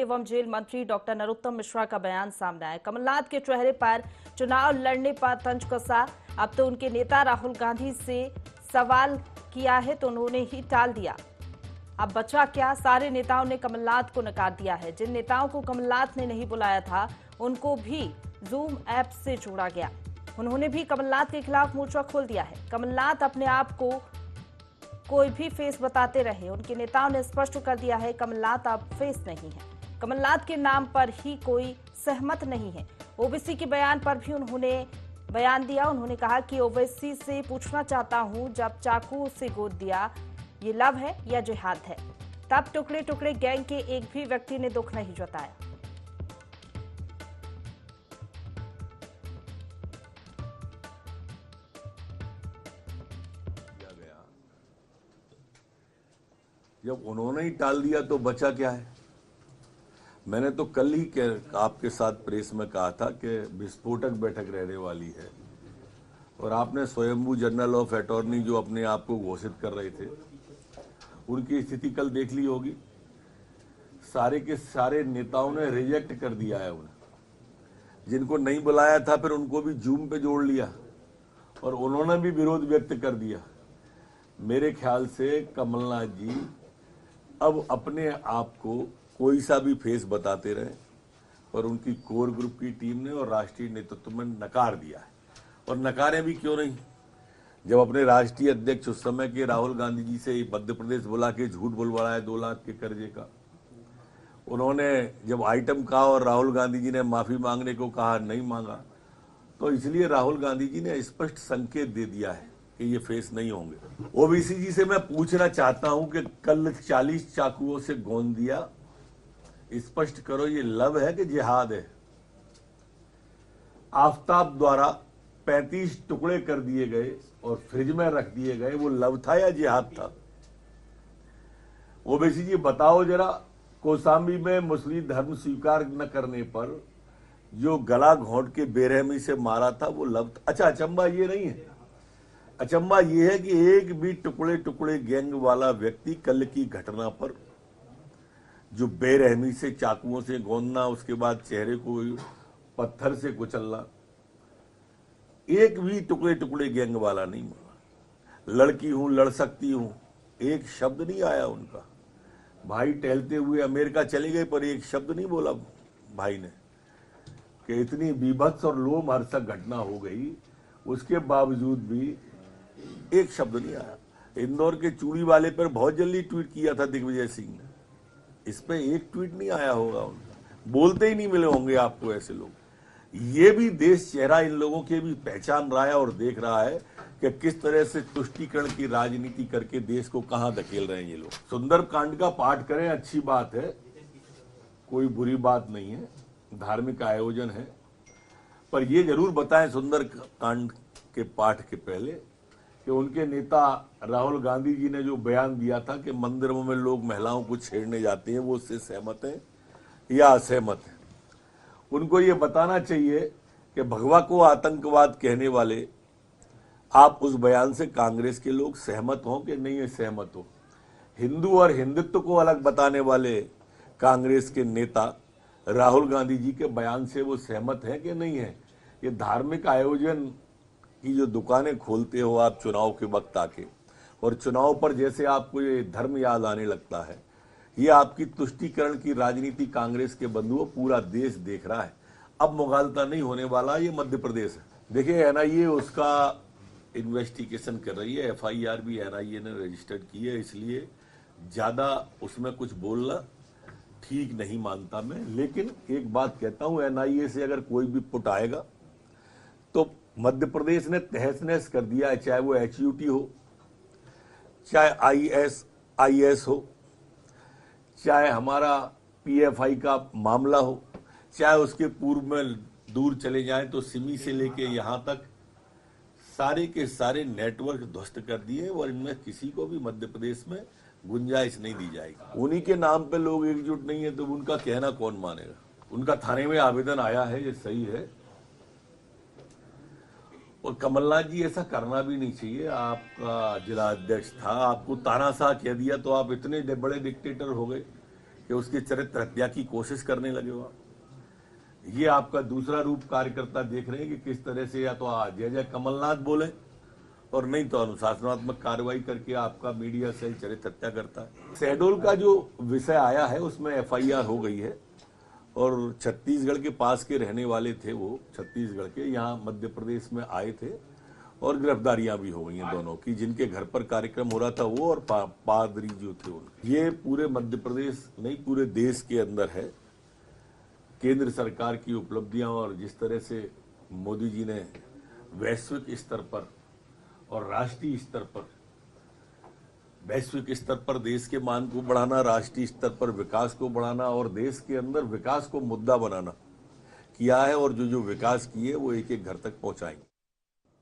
एवं जेल मंत्री डॉक्टर नरोत्तम मिश्रा का बयान सामने आया। कमलनाथ के चेहरे पर चुनाव लड़ने पर तंज कसा। अब तो उनके नेता राहुल गांधी से सवाल किया है तो उन्होंने ही टाल दिया। अब बचा क्या? सारे नेताओं ने कमलनाथ को नकार दिया है। जिन नेताओं को कमलनाथ ने नहीं बुलाया था उनको भी जूम ऐप से जोड़ा गया। उन्होंने भी कमलनाथ के खिलाफ मोर्चा खोल दिया है। कमलनाथ अपने आप को कोई भी फेस बताते रहे। उनके नेताओं ने स्पष्ट कर दिया है कमलनाथ अब फेस नहीं है। कमलनाथ के नाम पर ही कोई सहमत नहीं है। ओवैसी के बयान पर भी उन्होंने बयान दिया। उन्होंने कहा कि ओवैसी से पूछना चाहता हूं, जब चाकू से गोद दिया, ये लव है या जिहाद है? तब टुकड़े टुकड़े गैंग के एक भी व्यक्ति ने दुख नहीं जताया। जब उन्होंने ही टाल दिया तो बचा क्या है? मैंने तो कल ही आपके साथ प्रेस में कहा था कि विस्फोटक बैठक रहने वाली है, और आपने स्वयंभू जनरल ऑफ अटॉर्नी जो अपने आप को घोषित कर रहे थे, उनकी स्थिति कल देख ली होगी। सारे के सारे नेताओं ने रिजेक्ट कर दिया है उन्हें। जिनको नहीं बुलाया था फिर उनको भी जूम पे जोड़ लिया और उन्होंने भी विरोध व्यक्त कर दिया। मेरे ख्याल से कमलनाथ जी अब अपने आप को कोई सा भी फेस बताते रहे, और उनकी कोर ग्रुप की टीम ने और राष्ट्रीय नेतृत्व में नकार दिया है। और नकारे भी क्यों नहीं, जब अपने राष्ट्रीय अध्यक्ष उस समय के राहुल गांधी जी से मध्य प्रदेश बुला के झूठ बुलवाया है 2 लाख के कर्जे का। उन्होंने जब आइटम कहा और राहुल गांधी जी ने माफी मांगने को कहा, नहीं मांगा, तो इसलिए राहुल गांधी जी ने स्पष्ट संकेत दे दिया है कि ये फेस नहीं होंगे। ओबीसी जी से मैं पूछना चाहता हूं कि कल 40 चाकुओं से गोंद दिया, स्पष्ट करो ये लव है कि जिहाद है? आफ्ताब द्वारा 35 टुकड़े कर दिए गए और फ्रिज में रख दिए गए, वो लव था या जिहाद था? ओबीसी जी बताओ जरा, कौशाम्बी में मुस्लिम धर्म स्वीकार न करने पर जो गला घोंट के बेरहमी से मारा था वो लव था। अच्छा, अचंबा ये नहीं है, अचंबा यह है कि एक भी टुकड़े टुकड़े गैंग वाला व्यक्ति कल की घटना पर जो बेरहमी से चाकुओं से गोंदना, उसके बाद चेहरे को पत्थर से कुचलना, एक भी टुकड़े टुकड़े गैंग वाला नहीं मारा। लड़की हूं, लड़ सकती हूं, एक शब्द नहीं आया उनका। भाई टहलते हुए अमेरिका चले गए पर एक शब्द नहीं बोला भाई ने कि इतनी बीभत्स और लोमहर्षक घटना हो गई, उसके बावजूद भी एक शब्द नहीं आया। इंदौर के चूड़ी वाले पर बहुत जल्दी ट्वीट किया था दिग्विजय सिंह ने, इस पे एक ट्वीट नहीं आया होगा उनका। बोलते ही नहीं मिले होंगे आपको ऐसे लोग। ये भी देश चेहरा इन लोगों के भी पहचान रहा है और देख रहा है कि किस तरह से तुष्टीकरण की राजनीति करके देश को कहां धकेल रहे हैं ये लोग। सुंदरकांड का पाठ करें, अच्छी बात है, कोई बुरी बात नहीं है, धार्मिक आयोजन है, पर ये जरूर बताएं सुंदरकांड के पाठ के पहले कि उनके नेता राहुल गांधी जी ने जो बयान दिया था कि मंदिरों में लोग महिलाओं को छेड़ने जाते हैं, वो उससे सहमत हैं या असहमत हैं। उनको ये बताना चाहिए कि भगवा को आतंकवाद कहने वाले आप उस बयान से कांग्रेस के लोग सहमत हो कि नहीं सहमत हो। हिंदू और हिंदुत्व को अलग बताने वाले कांग्रेस के नेता राहुल गांधी जी के बयान से वो सहमत है कि नहीं है। ये धार्मिक आयोजन की जो दुकानें खोलते हो आप चुनाव के वक्त आके, और चुनाव पर जैसे आपको ये धर्म याद आने लगता है, ये आपकी तुष्टीकरण की राजनीति कांग्रेस के बंधुओं पूरा देश देख रहा है। अब मुगालता नहीं होने वाला, ये मध्य प्रदेश है। देखिए एनआईए उसका इन्वेस्टिगेशन कर रही है, एफआईआर भी एनआईए ने रजिस्टर्ड की है, इसलिए ज्यादा उसमें कुछ बोलना ठीक नहीं मानता मैं। लेकिन एक बात कहता हूं, एनआईए से अगर कोई भी पुट आएगा तो मध्य प्रदेश ने तहस नहस कर दिया है, चाहे वो एचयूटी हो, चाहे आईएस हो, चाहे हमारा पीएफआई का मामला हो, चाहे उसके पूर्व में दूर चले जाएं तो सिमी से लेके यहां तक सारे के सारे नेटवर्क ध्वस्त कर दिए, और इनमें किसी को भी मध्य प्रदेश में गुंजाइश नहीं दी जाएगी। उन्हीं के नाम पे लोग एकजुट नहीं है तो उनका कहना कौन मानेगा। उनका थाने में आवेदन आया है, ये सही है, और कमलनाथ जी ऐसा करना भी नहीं चाहिए। आपका जिला अध्यक्ष था, आपको तानाशाह कह दिया तो आप इतने बड़े डिक्टेटर हो गए कि उसके चरित्र हत्या की कोशिश करने लगे हो आप। ये आपका दूसरा रूप कार्यकर्ता देख रहे हैं कि किस तरह से या तो जय जय कमलनाथ बोले और नहीं तो अनुशासनात्मक कार्रवाई करके आपका मीडिया सेल चरित्र हत्या करता है। शहडोल का जो विषय आया है उसमें एफआईआर हो गई है और छत्तीसगढ़ के पास के रहने वाले थे, वो छत्तीसगढ़ के यहाँ मध्य प्रदेश में आए थे और गिरफ्तारियां भी हो गई हैं दोनों की। जिनके घर पर कार्यक्रम हो रहा था वो और पादरी जो थे उनके। ये पूरे मध्य प्रदेश नहीं पूरे देश के अंदर है केंद्र सरकार की उपलब्धियां और जिस तरह से मोदी जी ने वैश्विक स्तर पर और राष्ट्रीय स्तर पर, वैश्विक स्तर पर देश के मान को बढ़ाना, राष्ट्रीय स्तर पर विकास को बढ़ाना और देश के अंदर विकास को मुद्दा बनाना किया है और जो जो विकास किए वो एक एक घर तक पहुंचाएंगे।